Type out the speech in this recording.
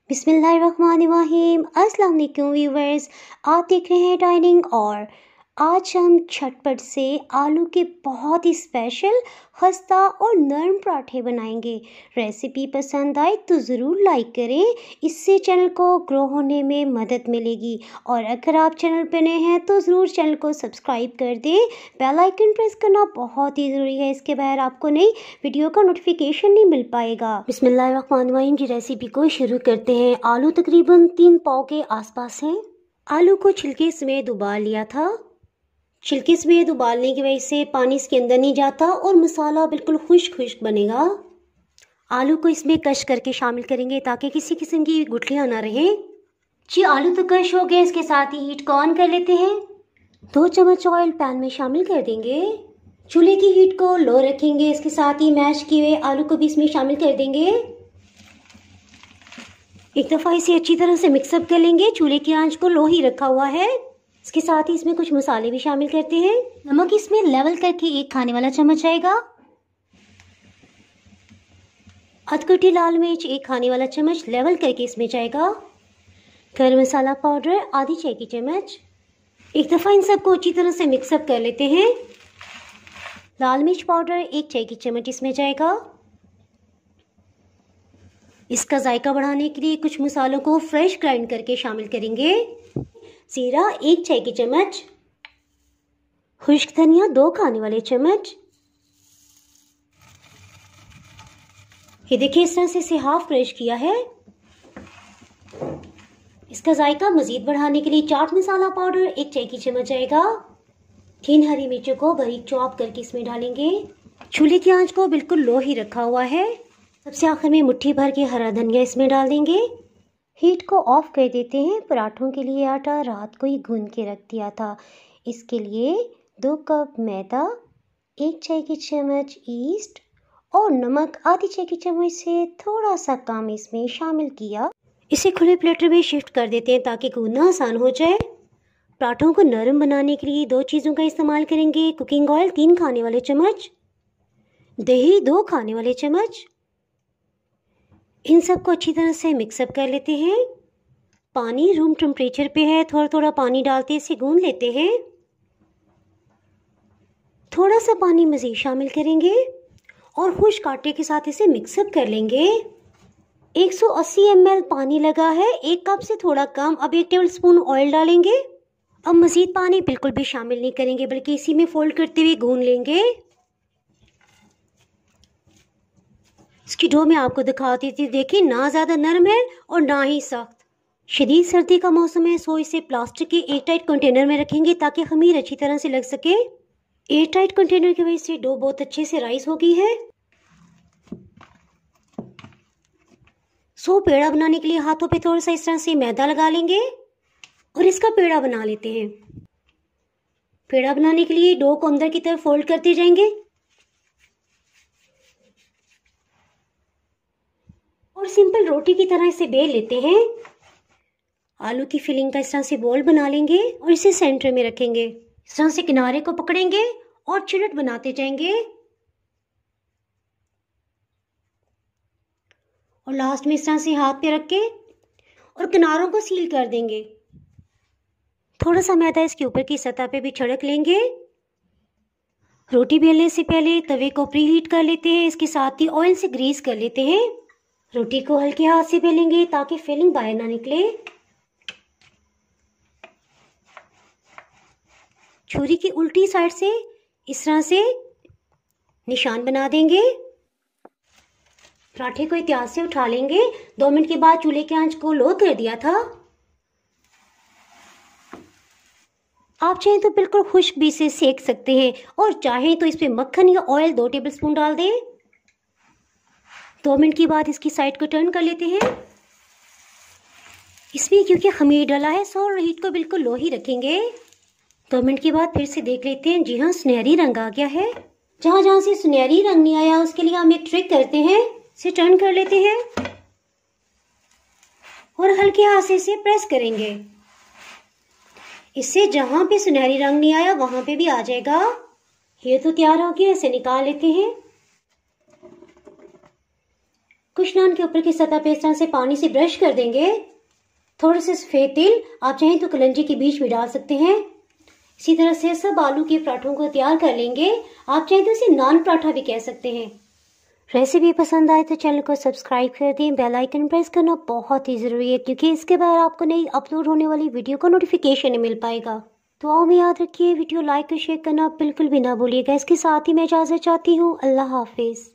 बिस्मिल्लाहिर्रहमानिर्रहीम। अस्सलाम वालेकुम व्यूवर्स, आप देख रहे हैं डाइनिंग। और आज हम झटपट से आलू के बहुत ही स्पेशल खस्ता और नरम पराठे बनाएंगे। रेसिपी पसंद आए तो ज़रूर लाइक करें, इससे चैनल को ग्रो होने में मदद मिलेगी। और अगर आप चैनल पर नए हैं तो ज़रूर चैनल को सब्सक्राइब कर दें। बेल आइकन प्रेस करना बहुत ही ज़रूरी है, इसके बगैर आपको नई वीडियो का नोटिफिकेशन नहीं मिल पाएगा। बिस्मिल्लाहिर्रहमानिर्रहीम की रेसिपी को शुरू करते हैं। आलू तकरीबन 3 पाव के आसपास हैं। आलू को छिलके समेत उबाल लिया था। छिलके समेत उबालने की वजह से पानी इसके अंदर नहीं जाता और मसाला बिल्कुल खुश्क खुश्क बनेगा। आलू को इसमें कश करके शामिल करेंगे ताकि किसी किस्म की गुठलियाँ ना रहें। जी आलू तो कश हो गए, इसके साथ ही हीट को ऑन कर लेते हैं। 2 चम्मच ऑयल पैन में शामिल कर देंगे। चूल्हे की हीट को लो रखेंगे। इसके साथ ही मैश किए हुए आलू को भी इसमें शामिल कर देंगे। एक दफ़ा इसे अच्छी तरह से मिक्सअप कर लेंगे। चूल्हे की आंच को लो ही रखा हुआ है। इसके साथ ही इसमें कुछ मसाले भी शामिल करते हैं। नमक इसमें लेवल करके 1 खाने वाला चम्मच आएगा। अधकटी लाल मिर्च 1 खाने वाला चम्मच लेवल करके इसमें जाएगा। गरम मसाला पाउडर आधी चाय की चम्मच। एक दफ़ा इन सबको अच्छी तरह से मिक्सअप कर लेते हैं। लाल मिर्च पाउडर 1 चाय की चम्मच इसमें जाएगा। इसका जायका बढ़ाने के लिए कुछ मसालों को फ्रेश ग्राइंड करके शामिल करेंगे। जीरा 1 चाय की चम्मच, खुश्क धनिया 2 खाने वाले चम्मच। ये देखिए इस तरह से इसे हाफ क्रश किया है। इसका जायका मजीद बढ़ाने के लिए चाट मसाला पाउडर 1 चाय की चम्मच आएगा। 3 हरी मिर्चों को बारीक चॉप करके इसमें डालेंगे। चूल्हे की आंच को बिल्कुल लो ही रखा हुआ है। सबसे आखिर में मुट्ठी भर के हरा धनिया इसमें डाल देंगे। हीट को ऑफ कर देते हैं। पराठों के लिए आटा रात को ही गूंद के रख दिया था। इसके लिए 2 कप मैदा, 1 चाय की चम्मच ईस्ट और नमक आधी चाय की चम्मच से थोड़ा सा कम इसमें शामिल किया। इसे खुले प्लेटर में शिफ्ट कर देते हैं ताकि गूंदना आसान हो जाए। पराठों को नरम बनाने के लिए 2 चीज़ों का इस्तेमाल करेंगे। कुकिंग ऑयल 3 खाने वाले चम्मच, दही 2 खाने वाले चम्मच। इन सबको अच्छी तरह से मिक्सअप कर लेते हैं। पानी रूम टेम्परेचर पे है, थोड़ा थोड़ा पानी डालते इसे गूंद लेते हैं। थोड़ा सा पानी मज़ीद शामिल करेंगे और खुश्क आटे के साथ इसे मिक्सअप कर लेंगे। 180 ml पानी लगा है, 1 कप से थोड़ा कम। अब 1 टेबल स्पून ऑयल डालेंगे। अब मज़ीद पानी बिल्कुल भी शामिल नहीं करेंगे, बल्कि इसी में फोल्ड करते हुए गूंद लेंगे। इसकी डो मैं आपको दिखाती थी, देखिए ना ज़्यादा नरम है और ना ही सख्त। शदीद सर्दी का मौसम है, सो इसे प्लास्टिक के एयरटाइट कंटेनर में रखेंगे ताकि खमीर अच्छी तरह से लग सके। एयरटाइट कंटेनर की वजह से डो बहुत अच्छे से राइस हो गई है। सो पेड़ा बनाने के लिए हाथों पे थोड़ा सा इस तरह से मैदा लगा लेंगे और इसका पेड़ा बना लेते हैं। पेड़ा बनाने के लिए डो को अंदर की तरफ फोल्ड करते जाएंगे और सिंपल रोटी की तरह इसे बेल लेते हैं। आलू की फिलिंग का इस तरह से बॉल बना लेंगे और इसे सेंटर में रखेंगे। इस तरह से किनारे को पकड़ेंगे और चिरट बनाते जाएंगे और लास्ट में इस तरह से हाथ पे रख के और किनारों को सील कर देंगे। थोड़ा सा मैदा इसके ऊपर की सतह पे भी छिड़क लेंगे। रोटी बेलने से पहले तवे को प्री हीट कर लेते हैं। इसके साथ ही ऑयल से ग्रीस कर लेते हैं। रोटी को हल्के हाथ से बेलेंगे ताकि फिलिंग बाहर ना निकले। छुरी की उल्टी साइड से इस तरह से निशान बना देंगे। पराठे को एहतियात से उठा लेंगे। 2 मिनट के बाद चूल्हे की आंच को लो कर दिया था। आप चाहें तो बिल्कुल खुश्क भी इसे सेक सकते हैं और चाहें तो इस पे मक्खन या ऑयल 2 टेबलस्पून डाल दें। 2 मिनट के बाद इसकी साइड को टर्न कर लेते हैं। इसमें क्योंकि खमीर डाला है सो हीट को बिल्कुल लो ही रखेंगे। 2 मिनट के बाद फिर से देख लेते हैं। जी हाँ, सुनहरी रंग आ गया है। जहां जहां से सुनहरी रंग नहीं आया उसके लिए हम एक ट्रिक करते हैं। इसे टर्न कर लेते हैं और हल्के हाथ से इसे प्रेस करेंगे। इससे जहां पे सुनहरी रंग नहीं आया वहां पे भी आ जाएगा। ये तो तैयार हो गया, इसे निकाल लेते हैं। कुछ नान के ऊपर की सतह पे इस तरह से पानी से ब्रश कर देंगे। थोड़ा सा सफेद तिल, आप चाहें तो कलंजी के बीच भी डाल सकते हैं। इसी तरह से सब आलू के पराठों को तैयार कर लेंगे। आप चाहें तो इसे नान पराठा भी कह सकते हैं। रेसिपी पसंद आए तो चैनल को सब्सक्राइब कर दें। बेल आइकन प्रेस करना बहुत ही ज़रूरी है, क्योंकि इसके बाद आपको नई अपलोड होने वाली वीडियो का नोटिफिकेशन नहीं मिल पाएगा। दुआओं में याद रखिए, वीडियो लाइक और शेयर करना बिल्कुल भी ना भूलिएगा। इसके साथ ही मैं इजाज़त चाहती हूँ। अल्लाह हाफिज़।